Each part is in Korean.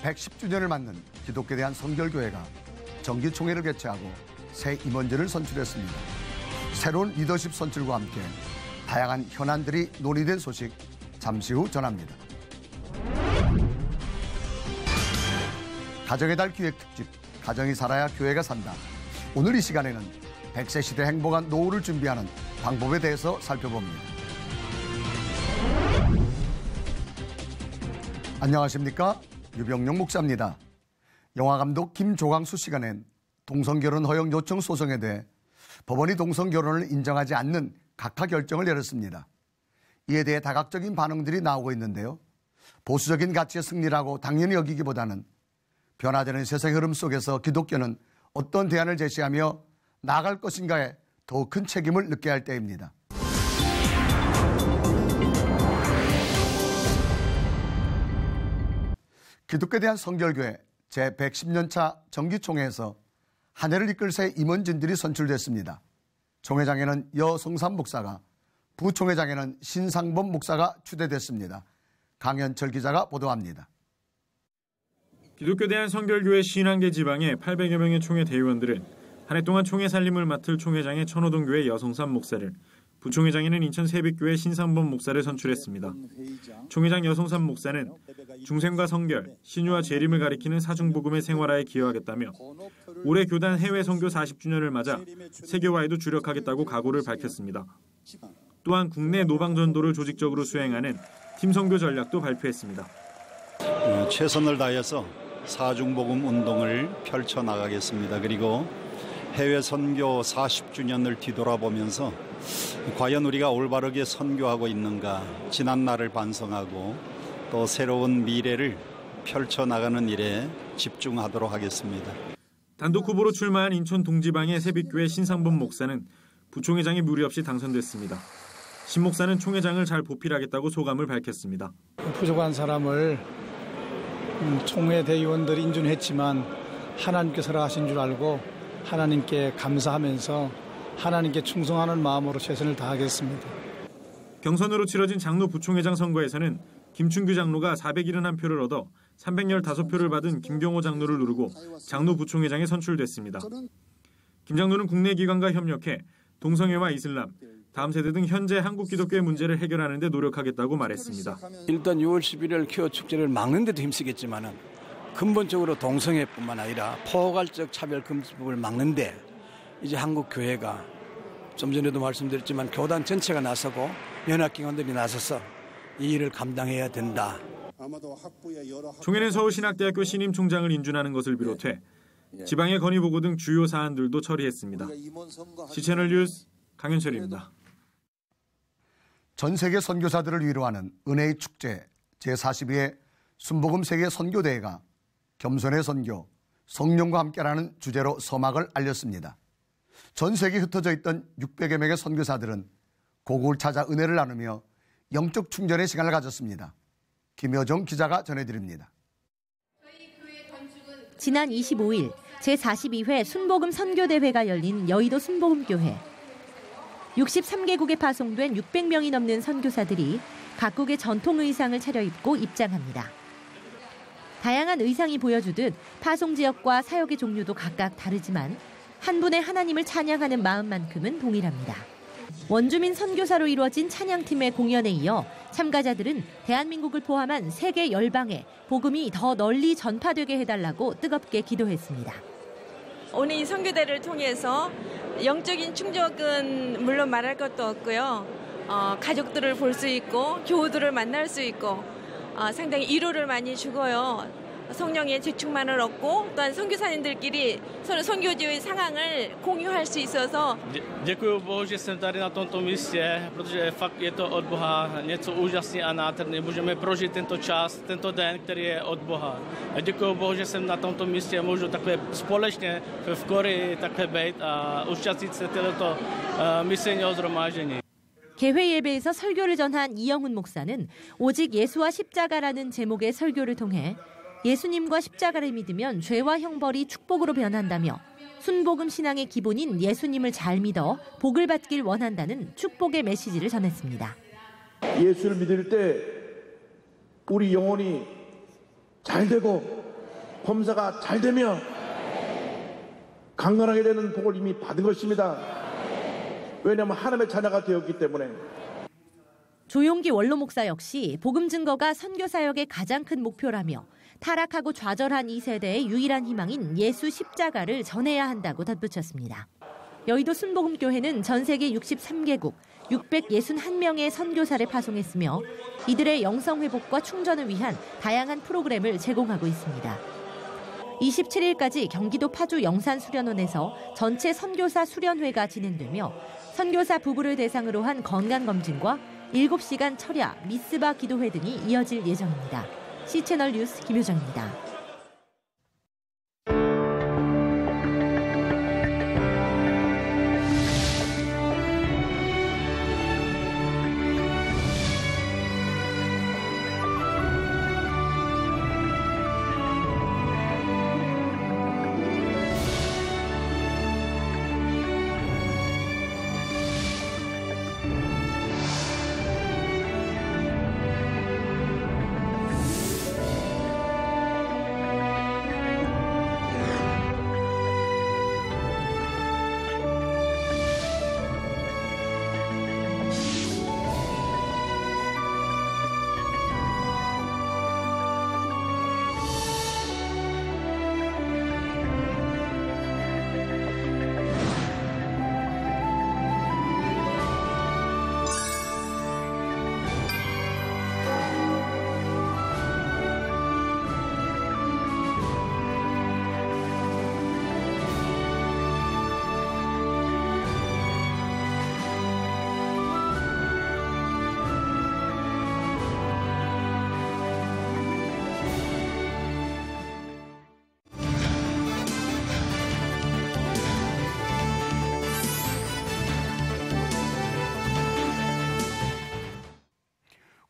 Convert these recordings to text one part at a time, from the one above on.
110주년을 맞는 기독교에 대한 성결교회가 정기총회를 개최하고 새 임원진을 선출했습니다. 새로운 리더십 선출과 함께 다양한 현안들이 논의된 소식 잠시 후 전합니다. 가정의 달 기획특집 가정이 살아야 교회가 산다. 오늘 이 시간에는 100세 시대 행복한 노후를 준비하는 방법에 대해서 살펴봅니다. 안녕하십니까? 유병용 목사입니다. 영화감독 김조광수 씨가 낸 동성결혼 허용 요청 소송에 대해 법원이 동성결혼을 인정하지 않는 각하 결정을 내렸습니다. 이에 대해 다각적인 반응들이 나오고 있는데요. 보수적인 가치의 승리라고 당연히 여기기보다는 변화되는 세상 흐름 속에서 기독교는 어떤 대안을 제시하며 나아갈 것인가에 더 큰 책임을 느껴야 할 때입니다. 기독교에 대한 성결교회 제110년차 정기총회에서 한 해를 이끌 새 임원진들이 선출됐습니다. 총회장에는 여성삼 목사가, 부총회장에는 신상범 목사가 추대됐습니다. 강현철 기자가 보도합니다. 기독교 대한 성결교회 51개 지방의 800여 명의 총회 대의원들은 한 해 동안 총회 살림을 맡을 총회장의 천호동교회 여성삼 목사를, 부총회장에는 인천 세빛교회 신상범 목사를 선출했습니다. 총회장 여성삼 목사는 중생과 성결, 신유와 재림을 가리키는 사중복음의 생활화에 기여하겠다며 올해 교단 해외 선교 40주년을 맞아 세계화에도 주력하겠다고 각오를 밝혔습니다. 또한 국내 노방전도를 조직적으로 수행하는 팀 선교 전략도 발표했습니다. 최선을 다해서 사중복음 운동을 펼쳐나가겠습니다. 그리고 해외 선교 40주년을 뒤돌아보면서 과연 우리가 올바르게 선교하고 있는가, 지난 날을 반성하고 또 새로운 미래를 펼쳐나가는 일에 집중하도록 하겠습니다. 단독 후보로 출마한 인천 동지방의 세빛교회 신상범 목사는 부총회장이 무리 없이 당선됐습니다. 신 목사는 총회장을 잘 보필하겠다고 소감을 밝혔습니다. 부족한 사람을 총회 대의원들이 인준했지만 하나님께서 하신 줄 알고 하나님께 감사하면서 하나님께 충성하는 마음으로 최선을 다하겠습니다. 경선으로 치러진 장로 부총회장 선거에서는 김춘규 장로가 471표를 얻어 315표를 받은 김경호 장로를 누르고 장로 부총회장에 선출됐습니다. 김 장로는 국내 기관과 협력해 동성애와 이슬람, 다음 세대 등 현재 한국 기독교의 문제를 해결하는 데 노력하겠다고 말했습니다. 일단 6월 11일 퀴어 축제를 막는 데도 힘쓰겠지만은 근본적으로 동성애뿐만 아니라 포괄적 차별금지법을 막는데 이제 한국 교회가 좀 전에도 말씀드렸지만 교단 전체가 나서고 연합기관들이 나서서 이 일을 감당해야 된다. 총회는 서울신학대학교 신임 총장을 인준하는 것을 비롯해 지방의 건의보고 등 주요 사안들도 처리했습니다. 시채널 뉴스 강현철입니다. 전 세계 선교사들을 위로하는 은혜의 축제 제42회 순복음 세계 선교대회가 겸손의 선교, 성령과 함께라는 주제로 서막을 알렸습니다. 전 세계에 흩어져 있던 600여 명의 선교사들은 고국을 찾아 은혜를 나누며 영적 충전의 시간을 가졌습니다. 김여정 기자가 전해드립니다. 지난 25일 제42회 순복음 선교대회가 열린 여의도 순복음교회. 63개국에 파송된 600명이 넘는 선교사들이 각국의 전통 의상을 차려입고 입장합니다. 다양한 의상이 보여주듯 파송 지역과 사역의 종류도 각각 다르지만 한 분의 하나님을 찬양하는 마음만큼은 동일합니다. 원주민 선교사로 이루어진 찬양팀의 공연에 이어 참가자들은 대한민국을 포함한 세계 열방에 복음이 더 널리 전파되게 해달라고 뜨겁게 기도했습니다. 오늘 이 선교대를 통해서 영적인 충족은 물론 말할 것도 없고요. 가족들을 볼 수 있고 교우들을 만날 수 있고 상당히 위로를 많이 주고요. 성령의 재충만을 얻고 또한 선교사님들끼리 서로 선교지의 상황을 공유할 수 있어서 Děkuji Bohu, že jsem tady na tomto místě, protože fakt je to od Boha něco úžasný a nádherný. Můžeme prožít tento čas, tento den, který je od Boha. A děkuji Bohu, že jsem na tomto místě můžu takhle společně v Koreji takhle být a účastnit se tohoto misijního shromáždění. 개회 예배에서 설교를 전한 이영훈 목사는 오직 예수와 십자가라는 제목의 설교를 통해 예수님과 십자가를 믿으면 죄와 형벌이 축복으로 변한다며 순복음 신앙의 기본인 예수님을 잘 믿어 복을 받길 원한다는 축복의 메시지를 전했습니다. 예수를 믿을 때 우리 영혼이 잘 되고 범사가 잘 되며 강건하게 되는 복을 이미 받은 것입니다. 왜냐하면 하나님의 자녀가 되었기 때문에. 조용기 원로 목사 역시 복음 증거가 선교 사역의 가장 큰 목표라며 타락하고 좌절한 이 세대의 유일한 희망인 예수 십자가를 전해야 한다고 덧붙였습니다. 여의도 순복음교회는 전 세계 63개국 661명의 선교사를 파송했으며 이들의 영성 회복과 충전을 위한 다양한 프로그램을 제공하고 있습니다. 27일까지 경기도 파주 영산수련원에서 전체 선교사 수련회가 진행되며 선교사 부부를 대상으로 한 건강검진과 7시간 철야, 미스바 기도회 등이 이어질 예정입니다. C채널 뉴스 김효정입니다.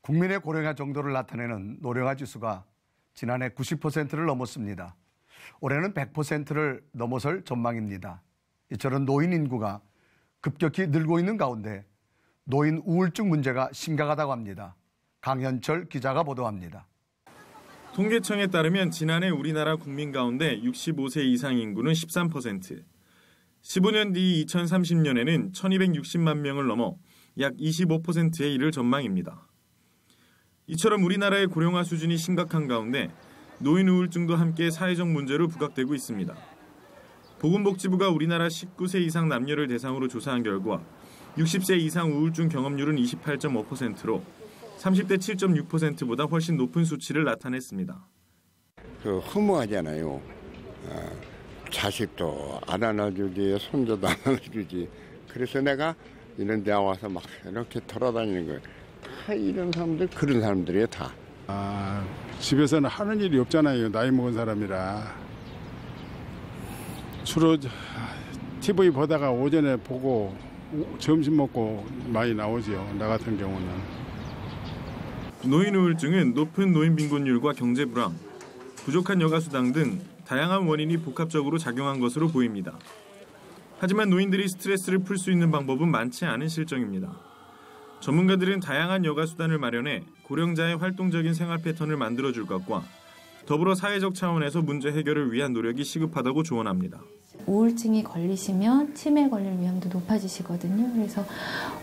국민의 고령화 정도를 나타내는 노령화 지수가 지난해 90%를 넘었습니다. 올해는 100%를 넘어설 전망입니다. 이처럼 노인 인구가 급격히 늘고 있는 가운데 노인 우울증 문제가 심각하다고 합니다. 강현철 기자가 보도합니다. 통계청에 따르면 지난해 우리나라 국민 가운데 65세 이상 인구는 13%, 15년 뒤 2030년에는 1260만 명을 넘어 약 25%에 이를 전망입니다. 이처럼 우리나라의 고령화 수준이 심각한 가운데 노인 우울증도 함께 사회적 문제로 부각되고 있습니다. 보건복지부가 우리나라 19세 이상 남녀를 대상으로 조사한 결과 60세 이상 우울증 경험률은 28.5%로 30대 7.6%보다 훨씬 높은 수치를 나타냈습니다. 허무하잖아요. 자식도 안 안아주지, 손자도 안 안아주지. 그래서 내가 이런 데 와서 막 이렇게 돌아다니는 거예요. 다 이런 사람들, 그런 사람들이에요, 다. 집에서는 하는 일이 없잖아요. 나이 먹은 사람이라. 주로 TV 보다가 오전에 보고 점심 먹고 많이 나오죠. 나 같은 경우는. 노인 우울증은 높은 노인 빈곤율과 경제 불황, 부족한 여가수당 등 다양한 원인이 복합적으로 작용한 것으로 보입니다. 하지만 노인들이 스트레스를 풀 수 있는 방법은 많지 않은 실정입니다. 전문가들은 다양한 여가수단을 마련해 고령자의 활동적인 생활 패턴을 만들어줄 것과 더불어 사회적 차원에서 문제 해결을 위한 노력이 시급하다고 조언합니다. 우울증이 걸리시면 치매 걸릴 위험도 높아지시거든요. 그래서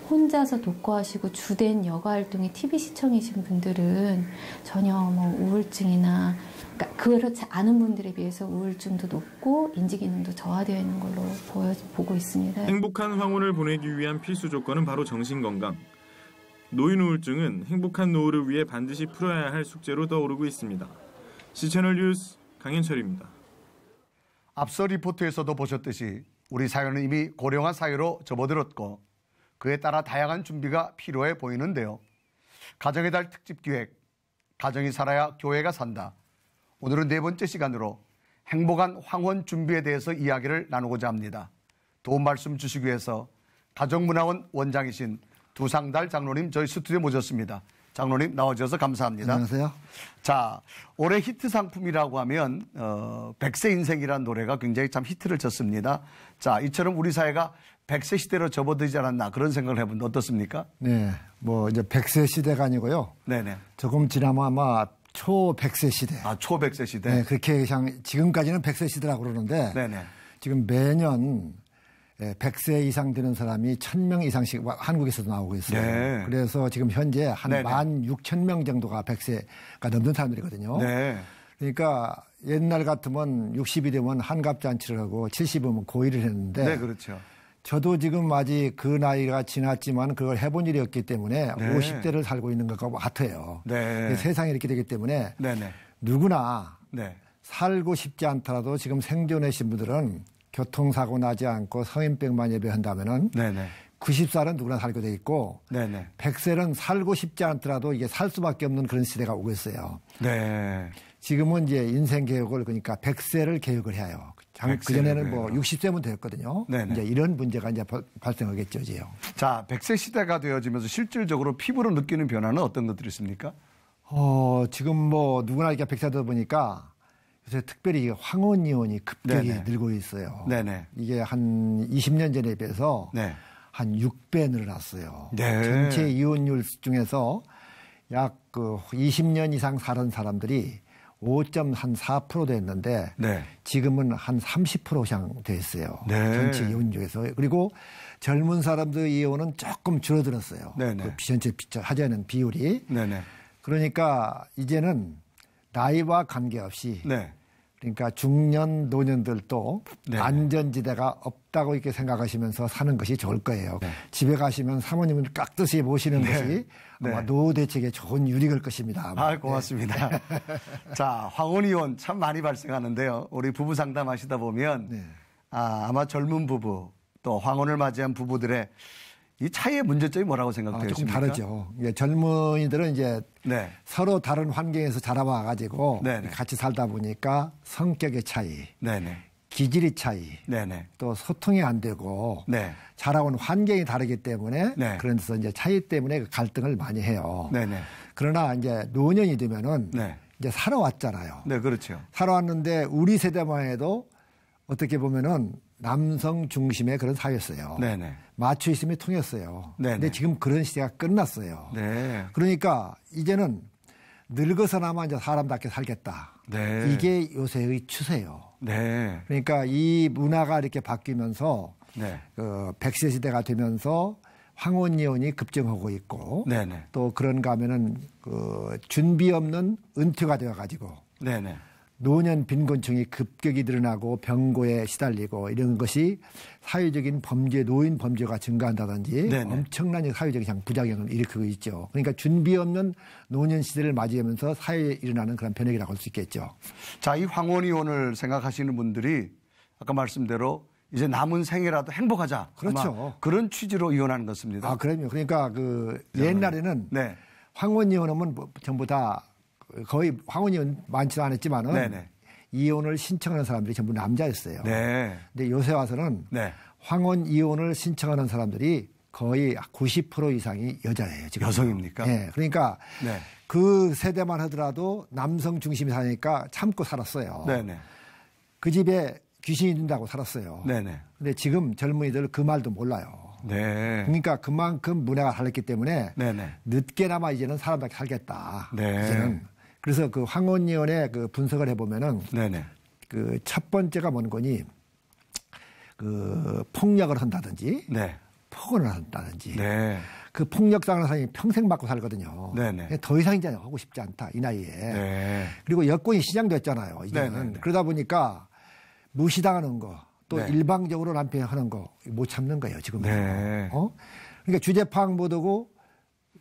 혼자서 독거하시고 주된 여가 활동이 TV 시청이신 분들은 전혀 우울증이나 그렇지 않은 분들에 비해서 우울증도 높고 인지기능도 저하되어 있는 걸로 보고 있습니다. 행복한 황혼을 보내기 위한 필수 조건은 바로 정신건강. 노인 우울증은 행복한 노후를 위해 반드시 풀어야 할 숙제로 떠오르고 있습니다. C채널 뉴스 강현철입니다. 앞서 리포트에서도 보셨듯이 우리 사회는 이미 고령화 사회로 접어들었고 그에 따라 다양한 준비가 필요해 보이는데요. 가정의 달 특집기획, 가정이 살아야 교회가 산다. 오늘은 네 번째 시간으로 행복한 황혼 준비에 대해서 이야기를 나누고자 합니다. 도움 말씀 주시기 위해서 가정문화원 원장이신 두상달 장로님 저희 스튜디오에 모셨습니다. 장로님 나와주셔서 감사합니다. 안녕하세요. 자, 올해 히트 상품이라고 하면 백세 인생이라는 노래가 굉장히 참 히트를 쳤습니다. 자, 이처럼 우리 사회가 100세 시대로 접어들지 않았나 그런 생각을 해보는데 어떻습니까? 네, 이제 100세 시대가 아니고요. 네네. 조금 지나면 아마 초100세 시대. 초100세 시대. 네, 그렇게 그냥 지금까지는 100세 시대라고 그러는데 네네. 지금 매년 100세 이상 되는 사람이 1000명 이상씩 한국에서도 나오고 있어요. 네. 그래서 지금 현재 한 네네. 16,000명 정도가 100세가 넘는 사람들이거든요. 네. 그러니까 옛날 같으면 60이 되면 한갑잔치를 하고 70이면 고일을 했는데 네, 그렇죠. 저도 지금 아직 그 나이가 지났지만 그걸 해본 일이 없기 때문에 네. 50대를 살고 있는 것과 같아요. 네. 세상이 이렇게 되기 때문에 네네. 누구나 네. 살고 싶지 않더라도 지금 생존하신 분들은 교통사고 나지 않고 성인병만 예배한다면은 네네. 90살은 누구나 살게 돼 있고 네네. 100세는 살고 싶지 않더라도 이게 살 수밖에 없는 그런 시대가 오고 있어요. 네. 지금은 이제 인생 계획을 그러니까 100세를 계획을 해요. 그전에는 뭐 60세면 되었거든요. 네네. 이제 이런 문제가 이제 발생하겠죠, 이제요. 자, 100세 시대가 되어지면서 실질적으로 피부로 느끼는 변화는 어떤 것들이 있습니까? 지금 뭐 누구나 이렇게 100세다 보니까 요새 특별히 황혼 이혼이 급격히 네네. 늘고 있어요. 네네. 이게 한 20년 전에 비해서 네. 한 6배 늘어났어요. 네. 전체 이혼율 중에서 약 20년 이상 살은 사람들이 5.4% 됐는데 네. 지금은 한 30% 이상 됐어요. 네. 전체 이혼 중에서. 그리고 젊은 사람들 이혼은 조금 줄어들었어요. 네네. 전체 하자는 비율이. 네네. 그러니까 이제는 나이와 관계없이 네. 그러니까 중년 노년들도 네. 안전지대가 없다고 이렇게 생각하시면서 사는 것이 좋을 거예요. 네. 집에 가시면 사모님을 깍듯이 모시는 네. 것이 아마 네. 노후 대책에 좋은 유익일 것입니다. 고맙습니다. 네. 자, 황혼이혼 참 많이 발생하는데요. 우리 부부 상담하시다 보면 네. 아마 젊은 부부 또 황혼을 맞이한 부부들의 이 차이의 문제점이 뭐라고 생각되십니까? 조금 다르죠. 젊은이들은 이제 네. 서로 다른 환경에서 자라와가지고 네네. 같이 살다 보니까 성격의 차이, 네네. 기질의 차이, 네네. 또 소통이 안 되고 네. 자라온 환경이 다르기 때문에 네. 그래서 이제 차이 때문에 그 갈등을 많이 해요. 네네. 그러나 이제 노년이 되면은 네. 이제 살아왔잖아요. 네, 그렇죠. 살아왔는데 우리 세대만 해도 어떻게 보면은 남성 중심의 그런 사회였어요. 네네. 마초이즘이 통했어요. 네네. 근데 지금 그런 시대가 끝났어요. 네. 그러니까 이제는 늙어서나마 이제 사람답게 살겠다. 네. 이게 요새의 추세예요. 네. 그러니까 이 문화가 이렇게 바뀌면서 네. 100세 시대가 되면서 황혼이혼이 급증하고 있고 네네. 또 그런가 하면은 준비 없는 은퇴가 되어가지고 네네. 노년 빈곤층이 급격히 늘어나고 병고에 시달리고 이런 것이 사회적인 범죄, 노인 범죄가 증가한다든지 네네. 엄청난 사회적인 부작용을 일으키고 있죠. 그러니까 준비 없는 노년 시대를 맞이하면서 사회에 일어나는 그런 변혁이라고 할 수 있겠죠. 자, 이 황혼이혼을 생각하시는 분들이 아까 말씀대로 이제 남은 생애라도 행복하자. 그렇죠. 그런 취지로 이혼하는 것입니다. 그럼요. 그러니까 옛날에는 네. 황혼이혼하면 전부 다 거의 황혼이혼 많지도 않았지만은 네네. 이혼을 신청하는 사람들이 전부 남자였어요. 네. 근데 요새 와서는 네. 황혼 이혼을 신청하는 사람들이 거의 90% 이상이 여자예요. 지금. 여성입니까? 네. 그러니까 네. 그 세대만 하더라도 남성 중심이 사니까 참고 살았어요. 네네. 그 집에 귀신이 든다고 살았어요. 네네. 근데 지금 젊은이들 그 말도 몰라요. 네. 그러니까 그만큼 문화가 달랐기 때문에 네네. 늦게나마 이제는 사람답게 살겠다. 네. 이제는. 그래서 그 황혼이혼의 그 분석을 해보면은 네네. 그 첫 번째가 뭔 거니 그 폭력을 한다든지 네. 폭언을 한다든지 네. 그 폭력당하는 사람이 평생 받고 살거든요. 네네. 더 이상 이제 하고 싶지 않다 이 나이에. 네. 그리고 여권이 시장됐잖아요. 이제는. 네네네. 그러다 보니까 무시당하는 거 또 네. 일방적으로 남편이 하는 거 못 참는 거예요 지금. 네. 그러니까 주제 파악 못하고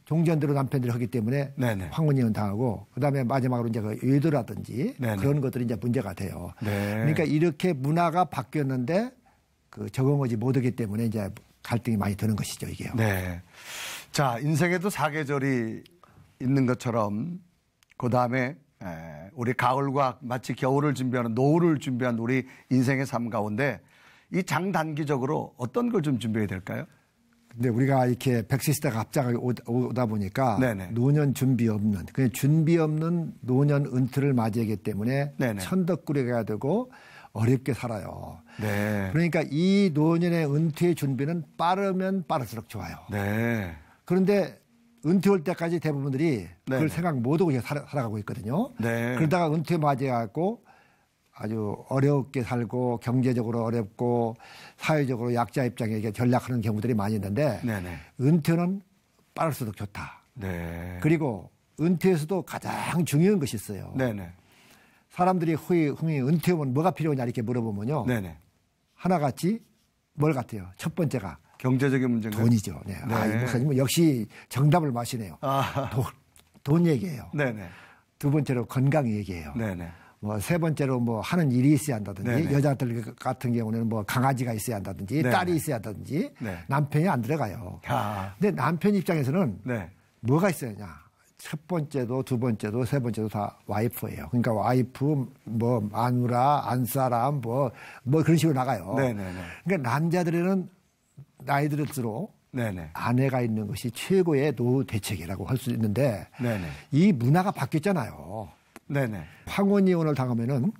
종전대로 남편들이 하기 때문에 네네. 황혼이혼 당하고 그다음에 마지막으로 이제 그 외도라든지 네네. 그런 것들이 이제 문제가 돼요. 네. 그러니까 이렇게 문화가 바뀌었는데 그 적응하지 못하기 때문에 이제 갈등이 많이 드는 것이죠 이게요. 네. 자, 인생에도 사계절이 있는 것처럼 그 다음에 우리 가을과 마치 겨울을 준비하는 노을을 준비한 우리 인생의 삶 가운데 이 장단기적으로 어떤 걸 좀 준비해야 될까요? 근데 우리가 이렇게 100세 시대가 갑자기 오다 보니까 네네. 노년 준비 없는 그냥 준비 없는 노년 은퇴를 맞이하기 때문에 네네. 천덕꾸리가 되고 어렵게 살아요. 네. 그러니까 이 노년의 은퇴의 준비는 빠르면 빠를수록 좋아요. 네. 그런데 은퇴 올 때까지 대부분들이 그걸 생각 못하고 살아가고 있거든요. 네. 그러다가 은퇴 맞이해갖고 아주 어렵게 살고 경제적으로 어렵고 사회적으로 약자 입장에 전락하는 경우들이 많이 있는데 네네. 은퇴는 빠를수록 좋다. 네. 그리고 은퇴에서도 가장 중요한 것이 있어요. 네네. 사람들이 흔히 은퇴하면 뭐가 필요하냐 이렇게 물어보면요. 네네. 하나같이 뭘 같아요? 첫 번째가 경제적인 문제인가요? 돈이죠. 네. 네. 아, 이 목사님은 역시 정답을 마시네요. 돈 얘기예요. 네네. 두 번째로 건강 얘기예요. 네네. 뭐 세 번째로 뭐 하는 일이 있어야 한다든지 네네. 여자들 같은 경우는 뭐 강아지가 있어야 한다든지 네네. 딸이 있어야 한다든지 네. 남편이 안 들어가요. 근데 남편 입장에서는 네. 뭐가 있어야냐? 첫 번째도 두 번째도 세 번째도 다 와이프예요. 그러니까 와이프 뭐 마누라 안사람 뭐 그런 식으로 나가요. 네네네. 그러니까 남자들은 나이 들을수록 네네. 아내가 있는 것이 최고의 노후 대책이라고 할 수 있는데 네네. 이 문화가 바뀌었잖아요. 네네. 황혼이혼을 당하면은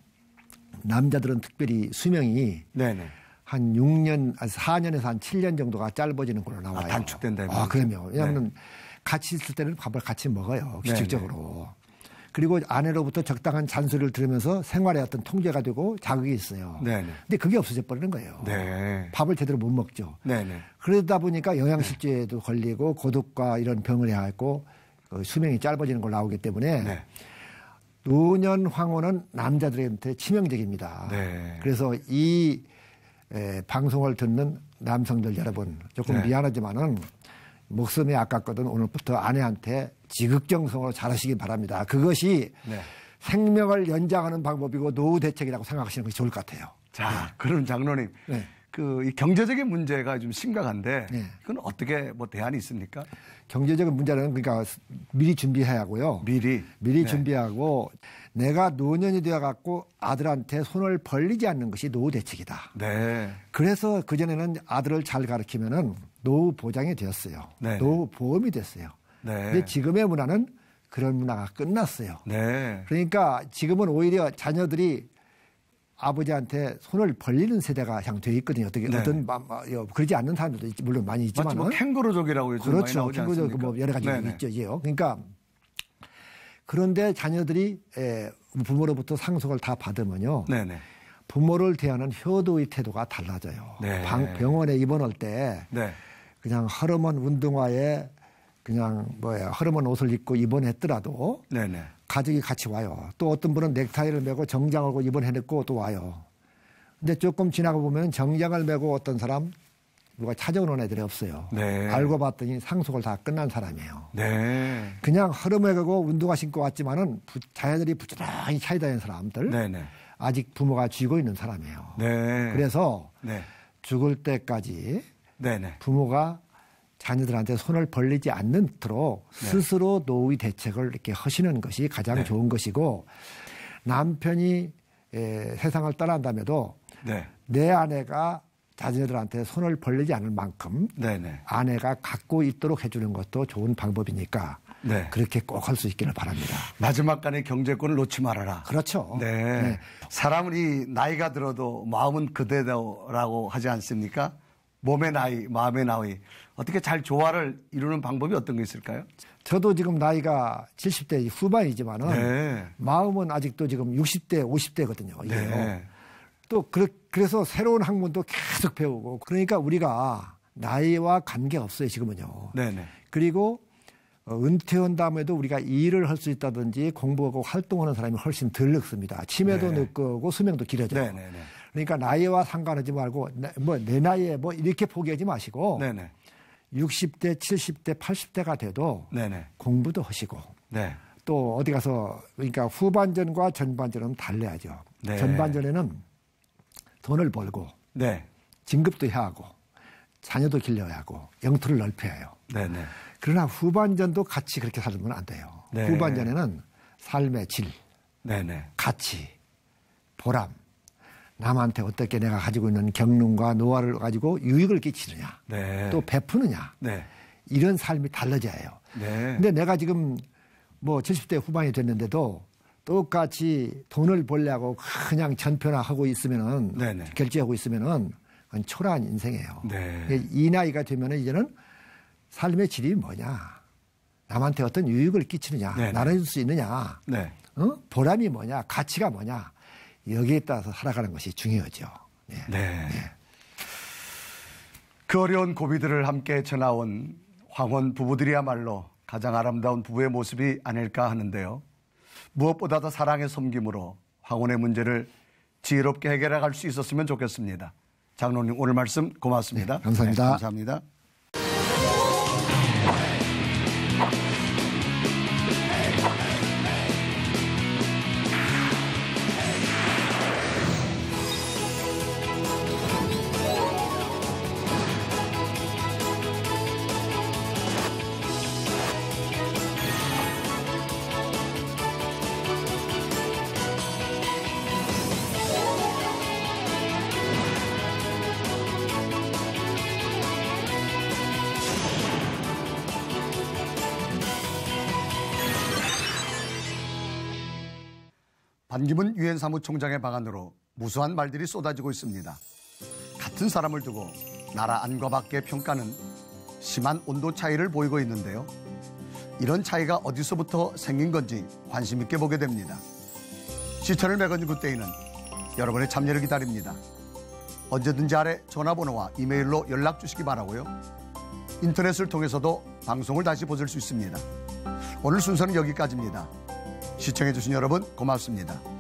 남자들은 특별히 수명이 네네. 한 6년, 4년에서 한 7년 정도가 짧아지는 걸로 나와요. 단축된다면. 그럼요. 왜냐하면 네. 같이 있을 때는 밥을 같이 먹어요. 네네. 규칙적으로. 그리고 아내로부터 적당한 잔소리를 들으면서 생활에 어떤 통제가 되고 자극이 있어요. 네네. 근데 그게 없어져 버리는 거예요. 네. 밥을 제대로 못 먹죠. 네네. 그러다 보니까 영양실조에도 걸리고 고독과 이런 병을 해야 하고 수명이 짧아지는 걸 나오기 때문에 네. 노년 황혼은 남자들한테 치명적입니다. 네. 그래서 이 방송을 듣는 남성들 여러분 조금 네. 미안하지만은 목숨이 아깝거든 오늘부터 아내한테 지극정성으로 잘하시기 바랍니다. 그것이 네. 생명을 연장하는 방법이고 노후 대책이라고 생각하시는 것이 좋을 것 같아요. 자, 그럼 장로님, 네. 이 경제적인 문제가 좀 심각한데 네. 그건 어떻게 뭐 대안이 있습니까? 경제적인 문제는 그러니까 미리 준비해야 하고요. 미리 네. 준비하고 내가 노년이 되어 갖고 아들한테 손을 벌리지 않는 것이 노후 대책이다. 네. 그래서 그전에는 아들을 잘 가르치면은 노후 보장이 되었어요. 네. 노후 보험이 됐어요. 네. 근데 지금의 문화는 그런 문화가 끝났어요. 네. 그러니까 지금은 오히려 자녀들이 아버지한테 손을 벌리는 세대가 향되어 있거든요. 어떻게 네. 그러지 않는 사람들도 물론 많이 있지만 뭐 캥거루족이라고 요즘 많이 그렇죠. 나오지 캥거루족 않습니까? 뭐 여러 가지 네네. 있죠. 그러니까 그런데 자녀들이 부모로부터 상속을 다 받으면요. 네네. 부모를 대하는 효도의 태도가 달라져요. 네. 병원에 입원할 때 네. 그냥 허름한 운동화에 그냥 허름한 옷을 입고 입원했더라도 네네. 가족이 같이 와요. 또 어떤 분은 넥타이를 메고 정장을 하고 입원해놓고 또 와요. 근데 조금 지나가 보면 정장을 메고 어떤 사람 누가 찾아오는 애들이 없어요. 네. 알고 봤더니 상속을 다 끝난 사람이에요. 네. 그냥 허름해가고 운동화 신고 왔지만은 자녀들이 부지런히 차이 다니는 사람들 네네. 아직 부모가 쥐고 있는 사람이에요. 네. 그래서 네. 죽을 때까지 네네. 부모가 자녀들한테 손을 벌리지 않도록 네. 스스로 노후의 대책을 이렇게 하시는 것이 가장 네. 좋은 것이고 남편이 세상을 떠난다며도 네. 내 아내가 자녀들한테 손을 벌리지 않을 만큼 네네. 아내가 갖고 있도록 해주는 것도 좋은 방법이니까 네. 그렇게 꼭 할 수 있기를 바랍니다. 마지막 간의 경제권을 놓지 말아라. 그렇죠. 네. 네. 사람은 이 나이가 들어도 마음은 그대로라고 하지 않습니까? 몸의 나이, 마음의 나이. 어떻게 잘 조화를 이루는 방법이 어떤 게 있을까요? 저도 지금 나이가 70대 후반이지만은 네. 마음은 아직도 지금 60대, 50대거든요. 이게요. 네. 또 그래서 새로운 학문도 계속 배우고 그러니까 우리가 나이와 관계없어요. 지금은요. 네네. 그리고 은퇴한 다음에도 우리가 일을 할 수 있다든지 공부하고 활동하는 사람이 훨씬 덜 늙습니다. 치매도 네. 늦고 수명도 길어져요. 네네네. 그러니까 나이와 상관하지 말고 내 나이에 이렇게 포기하지 마시고 네네. 60대, 70대, 80대가 돼도 네네. 공부도 하시고 네. 또 어디 가서 그러니까 후반전과 전반전은 달라야죠. 네. 전반전에는 돈을 벌고 네. 진급도 해야 하고 자녀도 길러야 하고 영토를 넓혀야 해요. 네네. 그러나 후반전도 같이 그렇게 살면 안 돼요. 네. 후반전에는 삶의 질, 네네. 가치, 보람, 남한테 어떻게 내가 가지고 있는 경륜과 노화를 가지고 유익을 끼치느냐, 네. 또 베푸느냐, 네. 이런 삶이 달라져야 해요. 네. 근데 내가 지금 70대 후반이 됐는데도 똑같이 돈을 벌려고 그냥 전편화하고 있으면은 네네. 결제하고 있으면은 그건 초라한 인생이에요. 네. 이 나이가 되면은 이제는 삶의 질이 뭐냐, 남한테 어떤 유익을 끼치느냐, 네네. 나눠줄 수 있느냐, 네. 보람이 뭐냐, 가치가 뭐냐, 여기에 따라서 살아가는 것이 중요하죠. 네. 네. 그 어려운 고비들을 함께 헤쳐나온 황혼 부부들이야말로 가장 아름다운 부부의 모습이 아닐까 하는데요. 무엇보다도 사랑의 섬김으로 황혼의 문제를 지혜롭게 해결해 갈 수 있었으면 좋겠습니다. 장로님 오늘 말씀 고맙습니다. 네, 감사합니다. 네, 감사합니다. 반기문 유엔 사무총장의 방안으로 무수한 말들이 쏟아지고 있습니다. 같은 사람을 두고 나라 안과 밖의 평가는 심한 온도 차이를 보이고 있는데요. 이런 차이가 어디서부터 생긴 건지 관심 있게 보게 됩니다. 시천을 매거진 그때에는 여러분의 참여를 기다립니다. 언제든지 아래 전화번호와 이메일로 연락 주시기 바라고요. 인터넷을 통해서도 방송을 다시 보실 수 있습니다. 오늘 순서는 여기까지입니다. 시청해주신 여러분 고맙습니다.